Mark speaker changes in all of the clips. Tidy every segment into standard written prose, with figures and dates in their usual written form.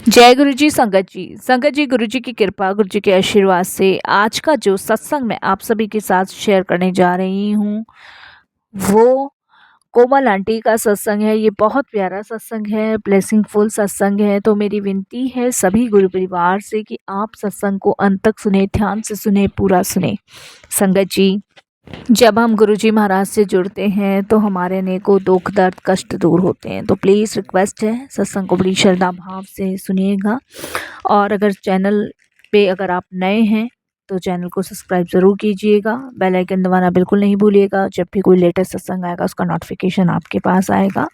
Speaker 1: जय गुरु जी। संगत जी गुरु जी की कृपा, गुरु जी के आशीर्वाद से आज का जो सत्संग मैं आप सभी के साथ शेयर करने जा रही हूँ वो कोमल आंटी का सत्संग है। ये बहुत प्यारा सत्संग है, ब्लेसिंगफुल सत्संग है। तो मेरी विनती है सभी गुरु परिवार से कि आप सत्संग को अंत तक सुने, ध्यान से सुने, पूरा सुने। संगत जी, जब हम गुरुजी महाराज से जुड़ते हैं तो हमारे अनेकों दुख दर्द कष्ट दूर होते हैं। तो प्लीज़ रिक्वेस्ट है, सत्संग को बड़ी श्रद्धा भाव से सुनिएगा। और अगर चैनल पे अगर आप नए हैं तो चैनल को सब्सक्राइब ज़रूर कीजिएगा, बेल आइकन दबाना बिल्कुल नहीं भूलिएगा। जब भी कोई लेटेस्ट सत्संग आएगा उसका नोटिफिकेशन आपके पास आएगा।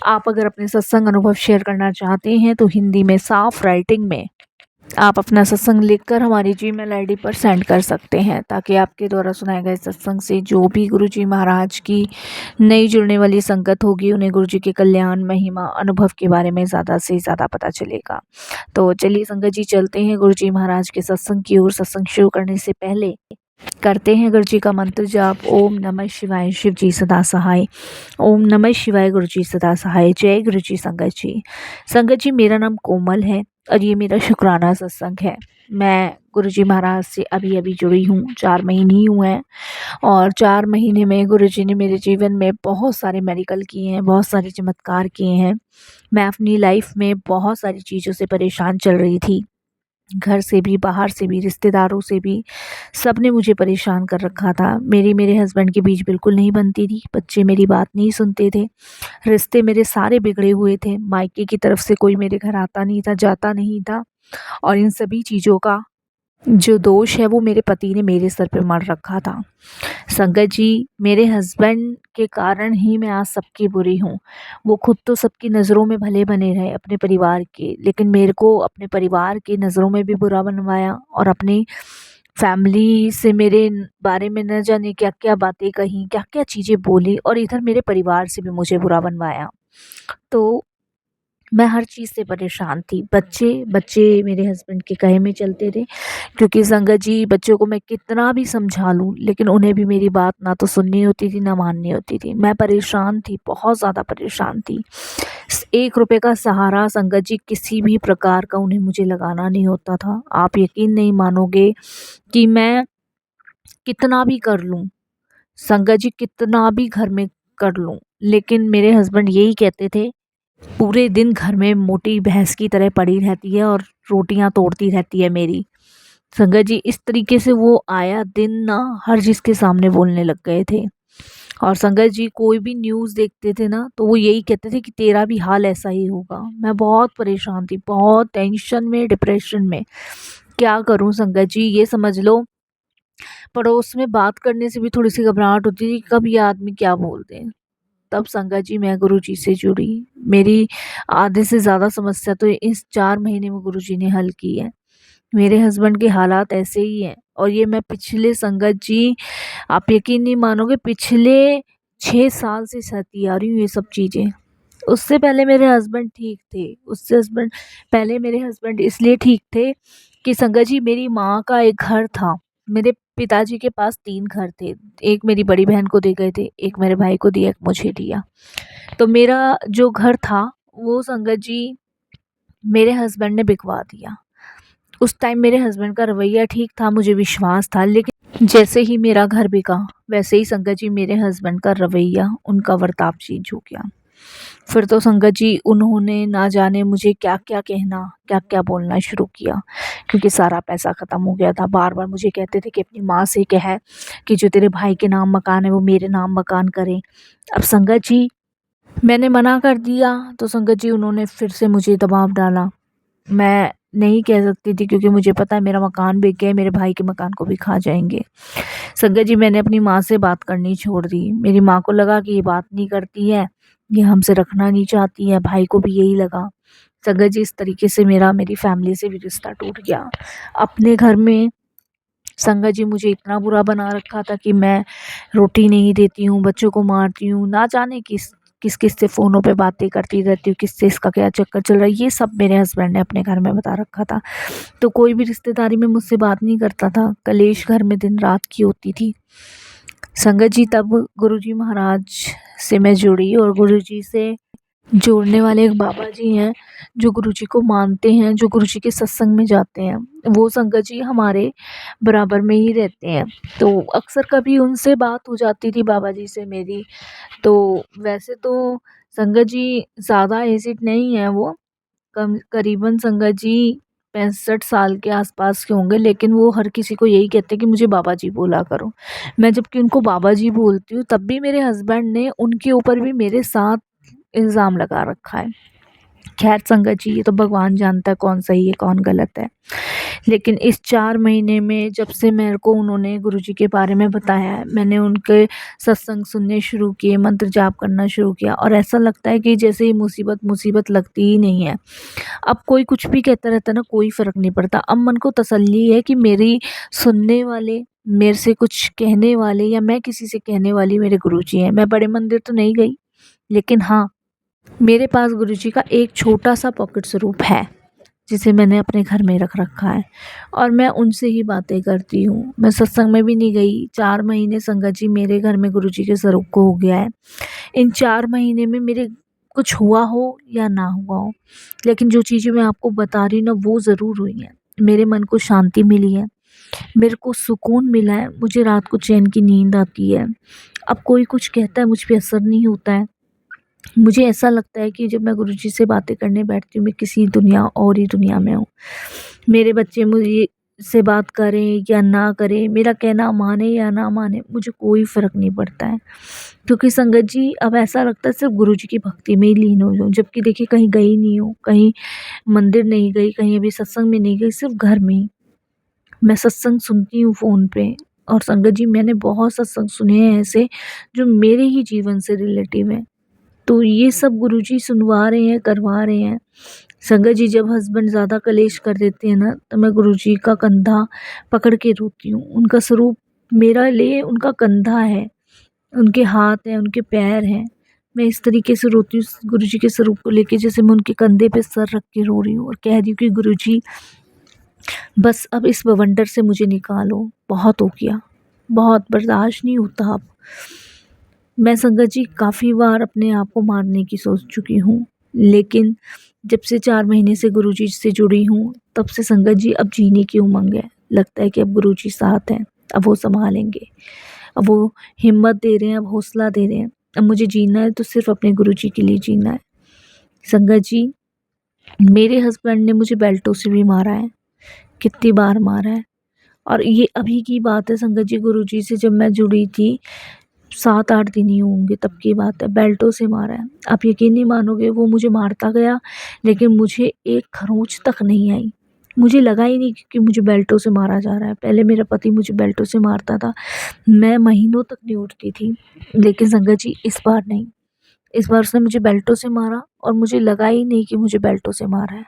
Speaker 1: आप अगर अपने सत्संग अनुभव शेयर करना चाहते हैं तो हिंदी में साफ राइटिंग में आप अपना सत्संग लिखकर हमारी जीमेल आईडी पर सेंड कर सकते हैं, ताकि आपके द्वारा सुनाए गए सत्संग से जो भी गुरुजी महाराज की नई जुड़ने वाली संगत होगी उन्हें गुरुजी के कल्याण, महिमा, अनुभव के बारे में ज़्यादा से ज़्यादा पता चलेगा। तो चलिए संगत जी, चलते हैं गुरुजी महाराज के सत्संग की ओर। सत्संग शुरू करने से पहले करते हैं गुरु जी का मंत्र जाप। ओम नमः शिवाय, शिव जी सदा सहाय। ओम नमः शिवाय, गुरु जी सदा सहाय। जय गुरु जी। संगत जी, मेरा नाम कोमल है और ये मेरा शुक्राना सत्संग है। मैं गुरु जी महाराज से अभी अभी जुड़ी हूँ, 4 महीने ही हुए हैं। और 4 महीने में गुरु जी ने मेरे जीवन में बहुत सारे मेडिकल किए हैं, बहुत सारे चमत्कार किए हैं। मैं अपनी लाइफ में बहुत सारी चीज़ों से परेशान चल रही थी, घर से भी, बाहर से भी, रिश्तेदारों से भी, सब ने मुझे परेशान कर रखा था। मेरे हस्बैंड के बीच बिल्कुल नहीं बनती थी, बच्चे मेरी बात नहीं सुनते थे, रिश्ते मेरे सारे बिगड़े हुए थे, मायके की तरफ से कोई मेरे घर आता नहीं था, जाता नहीं था। और इन सभी चीज़ों का जो दोष है वो मेरे पति ने मेरे सर पे मढ़ रखा था। संगत जी, मेरे हस्बैंड के कारण ही मैं आज सबकी बुरी हूँ। वो खुद तो सबकी नज़रों में भले बने रहे अपने परिवार के, लेकिन मेरे को अपने परिवार की नज़रों में भी बुरा बनवाया और अपनी फैमिली से मेरे बारे में न जाने क्या क्या बातें कही, क्या क्या चीज़ें बोली, और इधर मेरे परिवार से भी मुझे बुरा बनवाया। तो मैं हर चीज़ से परेशान थी। बच्चे मेरे हस्बैंड के कहे में चलते थे, क्योंकि संगत जी, बच्चों को मैं कितना भी समझा लूँ लेकिन उन्हें भी मेरी बात ना तो सुननी होती थी ना माननी होती थी। मैं परेशान थी, बहुत ज़्यादा परेशान थी। 1 रुपए का सहारा संगत जी किसी भी प्रकार का उन्हें मुझे लगाना नहीं होता था। आप यकीन नहीं मानोगे कि मैं कितना भी कर लूँ, संगत जी कितना भी घर में कर लूँ, लेकिन मेरे हस्बैंड यही कहते थे, पूरे दिन घर में मोटी भैंस की तरह पड़ी रहती है और रोटियां तोड़ती रहती है मेरी। संगत जी, इस तरीके से वो आया दिन ना हर चीज़ के सामने बोलने लग गए थे। और संगत जी, कोई भी न्यूज़ देखते थे ना तो वो यही कहते थे कि तेरा भी हाल ऐसा ही होगा। मैं बहुत परेशान थी, बहुत टेंशन में, डिप्रेशन में। क्या करूं संगत जी, ये समझ लो, पड़ोस में बात करने से भी थोड़ी सी घबराहट होती थी, कब ये आदमी क्या बोल दे। तब संगत जी मैं गुरुजी से जुड़ी। मेरी आधे से ज़्यादा समस्या तो इस 4 महीने में गुरुजी ने हल की है। मेरे हस्बैंड के हालात ऐसे ही हैं, और ये मैं पिछले संगत जी, आप यकीन नहीं मानोगे, पिछले 6 साल से सहती आ रही हूँ ये सब चीज़ें। उससे पहले मेरे हस्बैंड ठीक थे, उससे हस्बैंड पहले मेरे हस्बैंड इसलिए ठीक थे कि संगत जी, मेरी माँ का एक घर था। मेरे पिताजी के पास 3 घर थे। एक मेरी बड़ी बहन को दे गए थे, एक मेरे भाई को दिया, एक मुझे दिया। तो मेरा जो घर था वो संगत जी मेरे हस्बैंड ने बिकवा दिया। उस टाइम मेरे हस्बैंड का रवैया ठीक था, मुझे विश्वास था, लेकिन जैसे ही मेरा घर बिका वैसे ही संगत जी मेरे हस्बैंड का रवैया, उनका बर्ताव चेंज हो गया। फिर तो संगत जी उन्होंने ना जाने मुझे क्या क्या कहना, क्या क्या बोलना शुरू किया, क्योंकि सारा पैसा ख़त्म हो गया था। बार बार मुझे कहते थे कि अपनी माँ से कह कि जो तेरे भाई के नाम मकान है वो मेरे नाम मकान करे। अब संगत जी, मैंने मना कर दिया तो संगत जी उन्होंने फिर से मुझे दबाव डाला। मैं नहीं कह सकती थी, क्योंकि मुझे पता है मेरा मकान बिक गया, मेरे भाई के मकान को भी खा जाएंगे। संगत जी, मैंने अपनी माँ से बात करनी छोड़ दी। मेरी माँ को लगा कि ये बात नहीं करती है, ये हमसे रखना नहीं चाहती है, भाई को भी यही लगा। संगत जी, इस तरीके से मेरी फैमिली से भी रिश्ता टूट गया। अपने घर में संगत जी मुझे इतना बुरा बना रखा था कि मैं रोटी नहीं देती हूँ, बच्चों को मारती हूँ, ना जाने किस से फ़ोनों पे बातें करती रहती हूँ, किससे इसका क्या चक्कर चल रहा है, ये सब मेरे हस्बैंड ने अपने घर में बता रखा था। तो कोई भी रिश्तेदारी में मुझसे बात नहीं करता था, कलेश घर में दिन रात की होती थी। संगत जी, तब गुरुजी महाराज से मैं जुड़ी और गुरुजी से जोड़ने वाले एक बाबा जी हैं, जो गुरुजी को मानते हैं, जो गुरुजी के सत्संग में जाते हैं। वो संगत जी हमारे बराबर में ही रहते हैं। तो अक्सर कभी उनसे बात हो जाती थी बाबा जी से मेरी। तो वैसे तो संगत जी ज़्यादा एजिड नहीं है वो, कम करीबन संगत जी 65 साल के आसपास के होंगे, लेकिन वो हर किसी को यही कहते हैं कि मुझे बाबा जी बोला करो। मैं जबकि उनको बाबा जी बोलती हूँ, तब भी मेरे हस्बैंड ने उनके ऊपर भी मेरे साथ इल्ज़ाम लगा रखा है। खैर संगत जी, ये तो भगवान जानता है कौन सही है कौन गलत है। लेकिन इस 4 महीने में जब से मेरे को उन्होंने गुरुजी के बारे में बताया है, मैंने उनके सत्संग सुनने शुरू किए, मंत्र जाप करना शुरू किया, और ऐसा लगता है कि जैसे ये मुसीबत लगती ही नहीं है। अब कोई कुछ भी कहता रहता है ना, कोई फ़र्क नहीं पड़ता। अब मन को तसल्ली है कि मेरी सुनने वाले, मेरे से कुछ कहने वाले, या मैं किसी से कहने वाली मेरे गुरुजी हैं। मैं बड़े मंदिर तो नहीं गई, लेकिन हाँ, मेरे पास गुरुजी का एक छोटा-सा पॉकेट स्वरूप है, जिसे मैंने अपने घर में रख रखा है, और मैं उनसे ही बातें करती हूँ। मैं सत्संग में भी नहीं गई। 4 महीने संगत जी मेरे घर में गुरुजी के स्वरूप को हो गया है। इन 4 महीने में मेरे कुछ हुआ हो या ना हुआ हो, लेकिन जो चीज़ें मैं आपको बता रही हूँ ना, वो ज़रूर हुई हैं। मेरे मन को शांति मिली है, मेरे को सुकून मिला है, मुझे रात को चैन की नींद आती है। अब कोई कुछ कहता है, मुझ पे असर नहीं होता है। मुझे ऐसा लगता है कि जब मैं गुरुजी से बातें करने बैठती हूँ, मैं किसी दुनिया और ही दुनिया में हूँ। मेरे बच्चे मुझे से बात करें या ना करें, मेरा कहना माने या ना माने, मुझे कोई फ़र्क नहीं पड़ता है। क्योंकि संगत जी, अब ऐसा लगता है सिर्फ़ गुरुजी की भक्ति में ही लीन हो जाऊँ। जबकि देखिए, कहीं गई नहीं हूँ, कहीं मंदिर नहीं गई, कहीं अभी सत्संग में नहीं गई, सिर्फ़ घर में ही। मैं सत्संग सुनती हूँ फ़ोन पे, और संगत जी मैंने बहुत सत्संग सुने हैं ऐसे, जो मेरे ही जीवन से रिलेटिव हैं। तो ये सब गुरुजी सुनवा रहे हैं, करवा रहे हैं। संगत जी, जब हस्बैंड ज़्यादा कलेश कर देते हैं ना, तो मैं गुरुजी का कंधा पकड़ के रोती हूँ। उनका स्वरूप मेरा लिए उनका कंधा है, उनके हाथ हैं, उनके पैर हैं। मैं इस तरीके से रोती हूँ गुरुजी के स्वरूप को लेके, जैसे मैं उनके कंधे पे सर रख के रो रही हूँ और कह रही हूँ कि गुरुजी, बस अब इस बवंडर से मुझे निकालो, बहुत हो गया, बहुत बर्दाश्त नहीं होता अब। मैं संगत जी काफ़ी बार अपने आप को मारने की सोच चुकी हूँ, लेकिन जब से 4 महीने से गुरुजी से जुड़ी हूँ, तब से संगत जी अब जीने की उमंग है। लगता है कि अब गुरुजी साथ हैं, अब वो सँभालेंगे। अब वो हिम्मत दे रहे हैं, अब हौसला दे रहे हैं। अब मुझे जीना है तो सिर्फ़ अपने गुरुजी के लिए जीना है। संगत जी, मेरे हस्बैंड ने मुझे बेल्टों से भी मारा है, कितनी बार मारा है, और ये अभी की बात है संगत जी, गुरुजी से जब मैं जुड़ी थी 7-8 दिन ही होंगे तब की बात है, बेल्टों से मारा है। आप यकीन नहीं मानोगे, वो मुझे मारता गया, लेकिन मुझे एक खरोंच तक नहीं आई। मुझे लगा ही नहीं कि मुझे बेल्टों से मारा जा रहा है। पहले मेरा पति मुझे बेल्टों से मारता था, मैं महीनों तक नहीं उठती थी। लेकिन संगत जी, इस बार नहीं। इस बार उसने मुझे बेल्टों से मारा, और मुझे लगा ही नहीं कि मुझे बेल्टों से मारा है।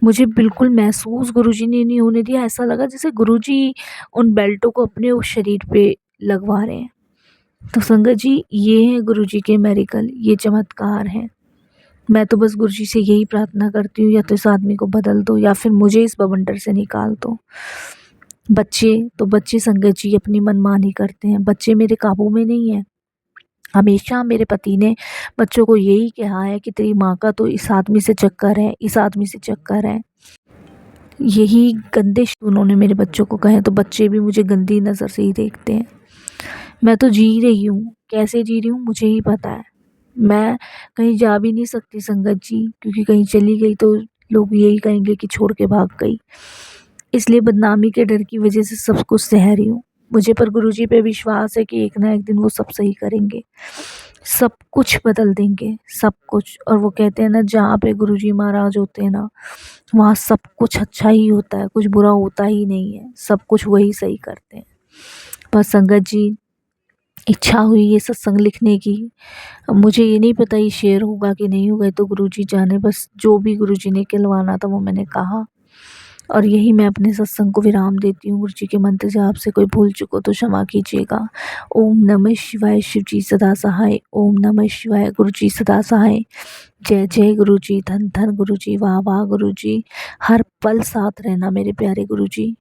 Speaker 1: मुझे बिल्कुल महसूस गुरुजी ने नहीं होने दिया। ऐसा लगा जैसे गुरुजी उन बेल्टों को अपने उस शरीर पे लगवा रहे हैं। तो संगत जी, ये हैं गुरुजी के मेरेकल, ये चमत्कार हैं। मैं तो बस गुरुजी से यही प्रार्थना करती हूँ, या तो इस आदमी को बदल दो, या फिर मुझे इस बवंडर से निकाल दो। बच्चे संगत जी अपनी मनमानी करते हैं। बच्चे मेरे काबू में नहीं हैं। हमेशा मेरे पति ने बच्चों को यही कहा है कि तेरी माँ का तो इस आदमी से चक्कर है, इस आदमी से चक्कर है। यही गंदे शब्द उन्होंने मेरे बच्चों को कहे, तो बच्चे भी मुझे गंदी नज़र से ही देखते हैं। मैं तो जी रही हूँ, कैसे जी रही हूँ मुझे ही पता है। मैं कहीं जा भी नहीं सकती संगत जी, क्योंकि कहीं चली गई तो लोग यही कहेंगे कि छोड़ के भाग गई। इसलिए बदनामी के डर की वजह से सब कुछ सह रही हूँ। मुझे पर गुरुजी पे विश्वास है कि एक ना एक दिन वो सब सही करेंगे, सब कुछ बदल देंगे, सब कुछ। और वो कहते हैं ना, जहाँ पे गुरुजी महाराज होते हैं ना, वहाँ सब कुछ अच्छा ही होता है, कुछ बुरा होता ही नहीं है, सब कुछ वही सही करते हैं। बस संगत जी, इच्छा हुई ये सत्संग लिखने की। अब मुझे ये नहीं पता ये शेयर होगा कि नहीं होगा, ये तो गुरुजी जाने। बस जो भी गुरुजी ने कहलवाना था वो मैंने कहा, और यही मैं अपने सत्संग को विराम देती हूँ। गुरुजी के मंत्र जाप से कोई भूल चूको तो क्षमा कीजिएगा। ओम नमः शिवाय, शिव जी सदा सहाय। ओम नमः शिवाय, गुरुजी सदा सहाय। जय जय गुरुजी, धन धन गुरुजी, वाह वाह गुरुजी। हर पल साथ रहना मेरे प्यारे गुरुजी।